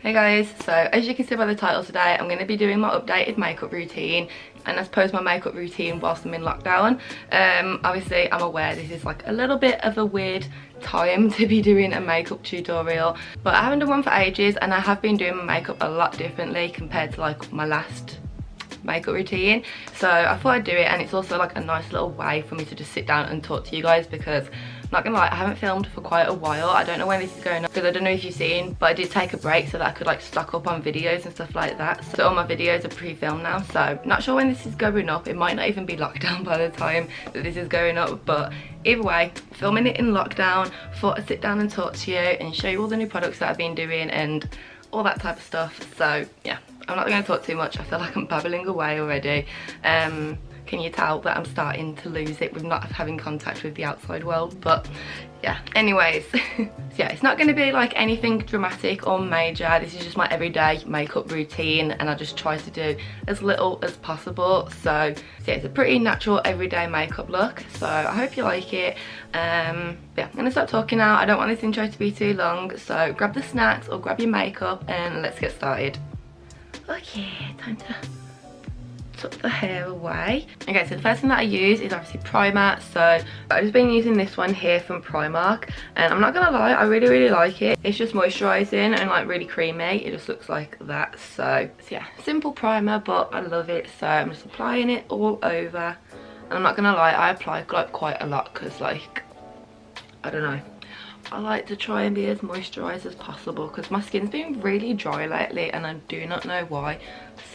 Hey guys, so as you can see by the title today, I'm going to be doing my updated makeup routine, and I suppose my makeup routine whilst I'm in lockdown. Obviously I'm aware this is like a little bit of a weird time to be doing a makeup tutorial, but I haven't done one for ages and I have been doing my makeup a lot differently compared to like my last makeup routine. So I thought I'd do it, and it's also like a nice little way for me to just sit down and talk to you guys, because I'm not gonna lie, I haven't filmed for quite a while. I don't know when this is going on because I don't know if you've seen, but I did take a break so that I could like stock up on videos and stuff like that. So all my videos are pre-filmed now, so not sure when this is going up. It might not even be lockdown by the time that this is going up, but either way, filming it in lockdown, thought I'd sit down and talk to you and show you all the new products that I've been doing and all that type of stuff. So yeah, I'm not going to talk too much. I feel like I'm babbling away already. Can you tell that I'm starting to lose it with not having contact with the outside world? But yeah, anyways. So yeah, it's not going to be like anything dramatic or major. This is just my everyday makeup routine, and I just try to do as little as possible. So yeah, it's a pretty natural everyday makeup look, so I hope you like it. Yeah, I'm going to stop talking now. I don't want this intro to be too long, so grab the snacks or grab your makeup and let's get started. Okay, time to tuck the hair away. Okay, so the first thing that I use is obviously primer. So I've just been using this one here from Primark, and I'm not gonna lie, I really like it. It's just moisturising and like really creamy. It just looks like that. So yeah, simple primer, but I love it. So I'm just applying it all over, and I'm not gonna lie, I apply like quite a lot because like, I don't know, I like to try and be as moisturised as possible because my skin's been really dry lately and I do not know why.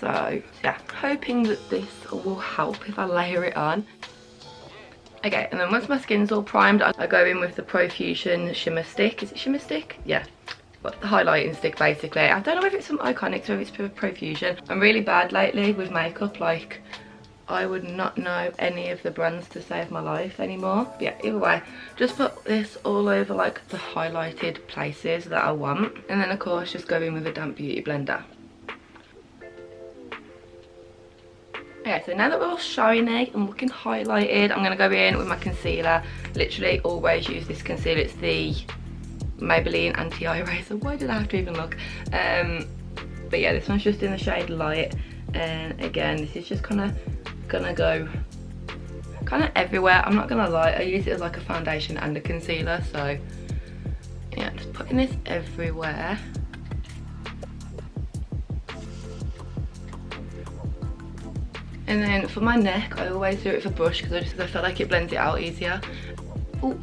So yeah, hoping that this will help if I layer it on. Okay, and then once my skin's all primed, I go in with the Profusion Shimmer Stick. Is it Shimmer Stick? Yeah. But the highlighting stick basically. I don't know if it's from Iconics or if it's Profusion. I'm really bad lately with makeup, like I would not know any of the brands to save my life anymore. But yeah, either way, just put this all over like the highlighted places that I want, and then of course just go in with a damp beauty blender. Okay, so now that we're all shiny and looking highlighted, I'm going to go in with my concealer. Literally always use this concealer. It's the Maybelline Anti-Eye Eraser. Why did I have to even look? But yeah, this one's just in the shade Light, and again, this is just kind of gonna go kind of everywhere. I'm not gonna lie, I use it as like a foundation and a concealer, so yeah, just putting this everywhere. And then for my neck, I always do it with a brush because I feel like it blends it out easier. Ooh.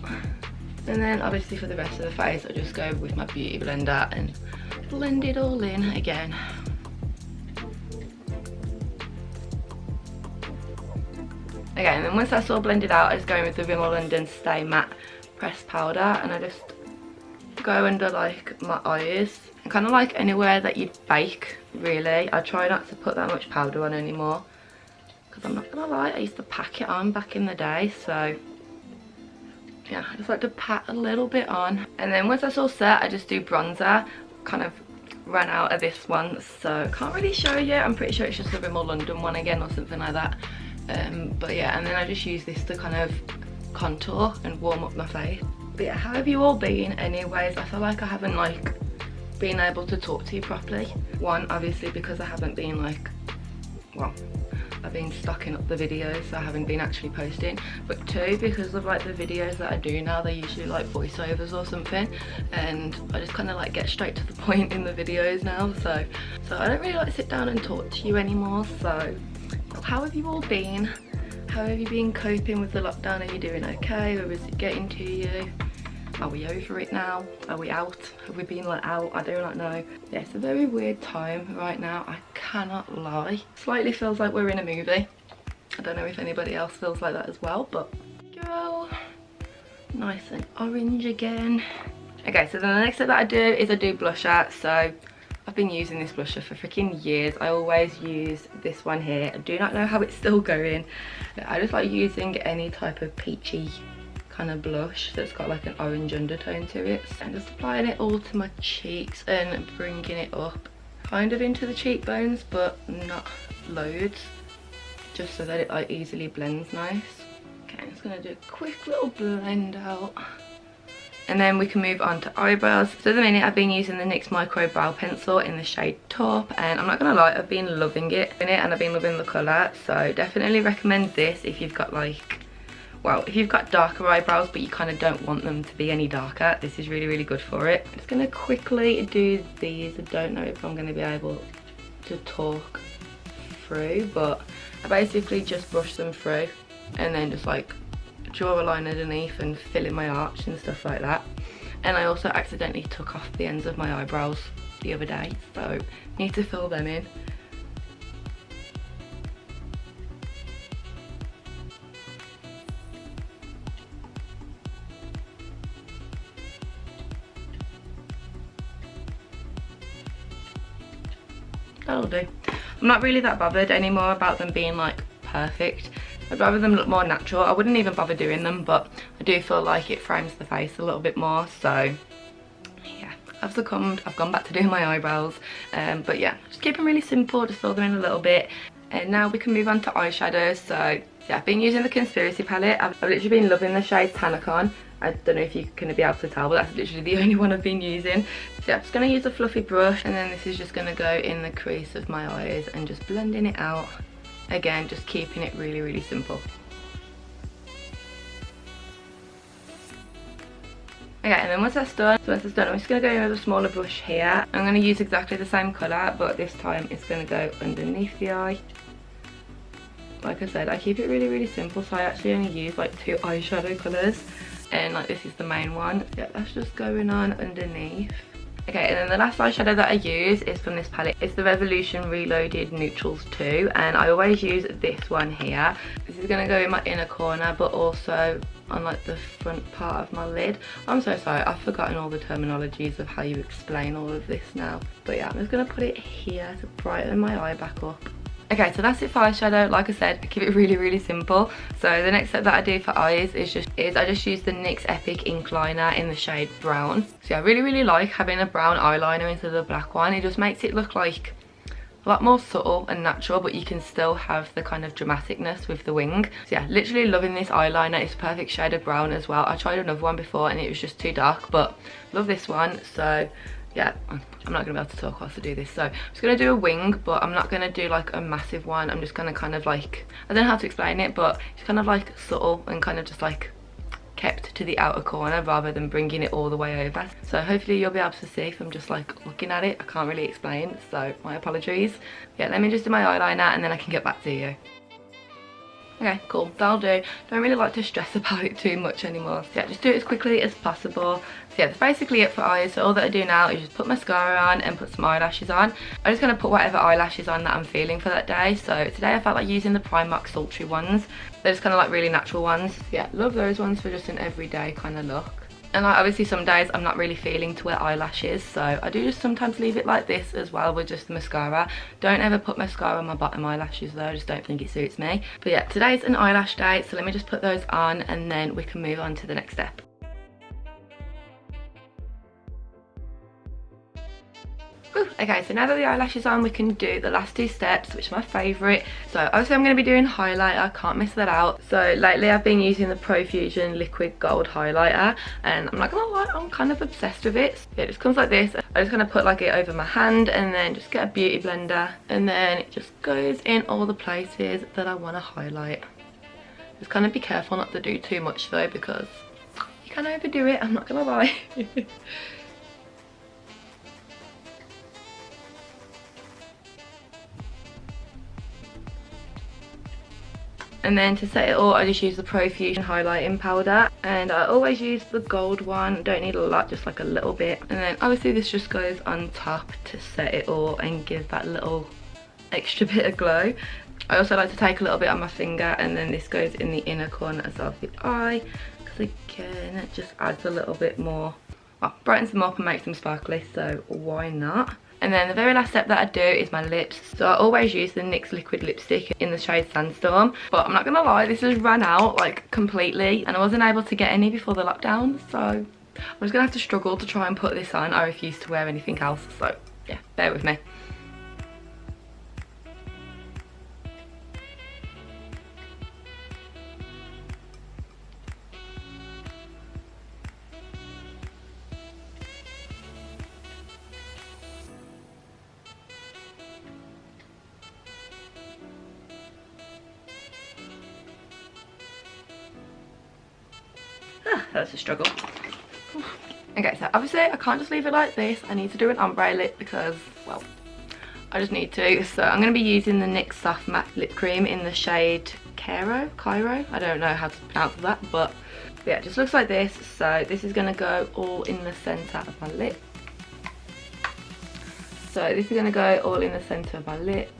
And then obviously for the rest of the face, I just go with my beauty blender and blend it all in again. Okay, and then once that's all blended out, I just go in with the Rimmel London Stay Matte Pressed Powder, and I just go under like my eyes and kind of like anywhere that you'd bake, really. I try not to put that much powder on anymore because I'm not gonna lie, I used to pack it on back in the day. So yeah, I just like to pat a little bit on, and then once that's all set, I just do bronzer. Kind of ran out of this one, so can't really show you. I'm pretty sure it's just the Rimmel London one again or something like that. But yeah, and then I just use this to kind of contour and warm up my face. But yeah, how have you all been anyways? I feel like I haven't like been able to talk to you properly. One, obviously because I haven't been like, well, I've been stocking up the videos, so I haven't been actually posting. But two, because of like the videos that I do now, they're usually like voiceovers or something, and I just kind of like get straight to the point in the videos now. So I don't really like to sit down and talk to you anymore. So how have you all been? How have you been coping with the lockdown? Are you doing okay, or is it getting to you? Are we over it now? Are we out? Have we been let out? I do not know. Yeah, it's a very weird time right now, I cannot lie. Slightly feels like we're in a movie. I don't know if anybody else feels like that as well, but girl, nice and orange again. Okay, so then the next step that I do is I do blusher. So I've been using this blusher for freaking years. I always use this one here. I do not know how it's still going. I just like using any type of peachy kind of blush that's got like an orange undertone to it. And just applying it all to my cheeks and bringing it up kind of into the cheekbones, but not loads, just so that it like easily blends nice. Okay, I'm just gonna do a quick little blend out And then we can move on to eyebrows. So at the minute I've been using the NYX Micro Brow Pencil in the shade Taupe, and I'm not gonna lie, I've been loving it and I've been loving the colour. So definitely recommend this if you've got like, well, if you've got darker eyebrows but you kind of don't want them to be any darker, this is really, really good for it. I'm just gonna quickly do these. I don't know if I'm gonna be able to talk through, but I basically just brush them through and then just like draw a line underneath and fill in my arch and stuff like that. And I also accidentally took off the ends of my eyebrows the other day, so need to fill them in. That'll do. I'm not really that bothered anymore about them being like perfect. I'd rather them look more natural. I wouldn't even bother doing them, but I do feel like it frames the face a little bit more. So yeah, I've succumbed. I've gone back to doing my eyebrows. But yeah, just keep them really simple, just fill them in a little bit. And now we can move on to eyeshadows. So yeah, I've been using the Conspiracy palette. I've literally been loving the shade Tanacon. I don't know if you're going to be able to tell, but that's literally the only one I've been using. So yeah, I'm just going to use a fluffy brush, and then this is just going to go in the crease of my eyes and just blending it out. Again, just keeping it really, really simple. Okay, and then once that's done, I'm just going to go in with a smaller brush here. I'm going to use exactly the same colour, but this time it's going to go underneath the eye. Like I said, I keep it really, really simple, so I actually only use like 2 eyeshadow colours. And like this is the main one. Yeah, that's just going on underneath. Okay, and then the last eyeshadow that I use is from this palette. It's the Revolution Reloaded Neutrals 2, and I always use this one here. This is going to go in my inner corner, but also on like the front part of my lid. I'm so sorry, I've forgotten all the terminologies of how you explain all of this now. But yeah, I'm just going to put it here to brighten my eye back up. Okay, so that's it for eyeshadow. Like I said, I keep it really, really simple. So the next step that I do for eyes is I just use the NYX Epic Ink Liner in the shade Brown. So yeah, I really, really like having a brown eyeliner instead of the black one. It just makes it look like a lot more subtle and natural, but you can still have the kind of dramaticness with the wing. So yeah, literally loving this eyeliner. It's a perfect shade of brown as well. I tried another one before and it was just too dark, but love this one. So yeah, I'm not going to be able to talk whilst I do this. So I'm just going to do a wing, but I'm not going to do like a massive one. I'm just going to kind of like, I don't know how to explain it, but it's kind of like subtle and kind of just like kept to the outer corner rather than bringing it all the way over. So hopefully you'll be able to see if I'm just like looking at it. I can't really explain, so my apologies. Yeah, let me just do my eyeliner and then I can get back to you. Okay, cool, that'll do. Don't really like to stress about it too much anymore. So yeah, just do it as quickly as possible. So yeah, that's basically it for eyes. So all that I do now is just put mascara on and put some eyelashes on. I'm just going to put whatever eyelashes on that I'm feeling for that day. So today I felt like using the Primark Sultry ones. They're just kind of like really natural ones. So yeah, love those ones for just an everyday kind of look. And like obviously some days I'm not really feeling to wear eyelashes, so I do just sometimes leave it like this as well with just the mascara. Don't ever put mascara on my bottom eyelashes though, I just don't think it suits me. But yeah, today's an eyelash day, so let me just put those on and then we can move on to the next step. Okay, so now that the eyelash is on, we can do the last 2 steps, which are my favourite. So obviously I'm going to be doing highlighter, can't miss that out. So lately I've been using the Profusion Liquid Gold Highlighter, and I'm not going to lie, I'm kind of obsessed with it. It just comes like this. I'm just going to put like it over my hand and then just get a beauty blender, and then it just goes in all the places that I want to highlight. Just kind of be careful not to do too much though, because you can overdo it, I'm not going to lie. And then to set it all, I just use the Profusion highlighting powder, and I always use the gold one. Don't need a lot, just like a little bit. And then obviously this just goes on top to set it all and give that little extra bit of glow. I also like to take a little bit on my finger, and then this goes in the inner corner of the eye, because again it just adds a little bit more, well, brightens them up and makes them sparkly, so why not? And then the very last step that I do is my lips. So I always use the NYX liquid lipstick in the shade Sandstorm. But I'm not going to lie, this has run out like completely. And I wasn't able to get any before the lockdown. So I'm just going to have to struggle to try and put this on. I refuse to wear anything else. So yeah, bear with me. That's a struggle. Okay, so obviously I can't just leave it like this. I need to do an ombre lip because, well, I just need to. So I'm going to be using the NYX Soft Matte Lip Cream in the shade Cairo. I don't know how to pronounce that, but yeah, it just looks like this. So this is going to go all in the centre of my lip. So this is going to go all in the centre of my lips.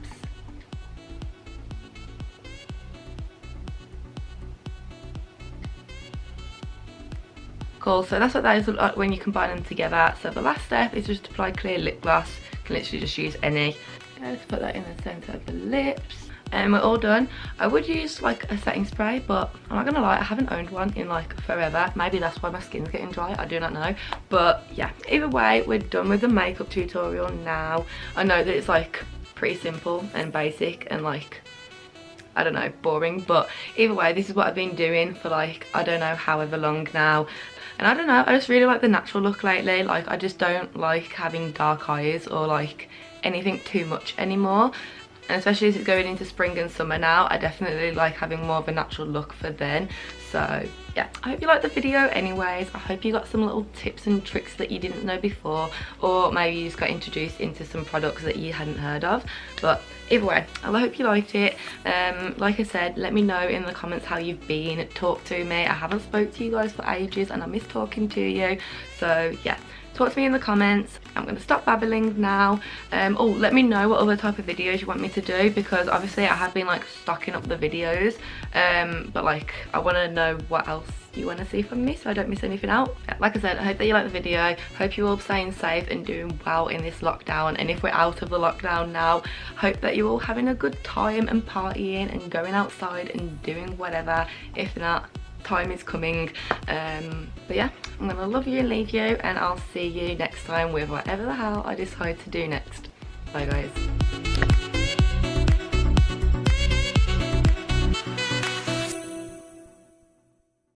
Cool, so that's what those look like when you combine them together. So the last step is just to apply clear lip gloss. You can literally just use any. Let's put that in the centre of the lips. And we're all done. I would use like a setting spray, but I'm not gonna lie, I haven't owned one in like forever. Maybe that's why my skin's getting dry, I do not know. But yeah, either way, we're done with the makeup tutorial now. I know that it's like pretty simple and basic and like, I don't know, boring, but either way, this is what I've been doing for like, I don't know, however long now. And I don't know, I just really like the natural look lately. Like, I just don't like having dark eyes or like anything too much anymore. And especially as it's going into spring and summer now, I definitely like having more of a natural look for then. So yeah, I hope you liked the video anyways. I hope you got some little tips and tricks that you didn't know before, or maybe you just got introduced into some products that you hadn't heard of. But either way, I hope you liked it. Like I said, let me know in the comments how you've been. Talk to me. I haven't spoke to you guys for ages and I miss talking to you. So yeah, talk to me in the comments. I'm going to stop babbling now. Oh, let me know what other type of videos you want me to do, because obviously I have been like stocking up the videos, but like I want to know what else you want to see from me so I don't miss anything out. Yeah, like I said, I hope that you like the video. Hope you're all staying safe and doing well in this lockdown, and if we're out of the lockdown now, hope that you're all having a good time and partying and going outside and doing whatever. If not, time is coming. But yeah, I'm gonna love you and leave you, and I'll see you next time with whatever the hell I decide to do next. Bye guys.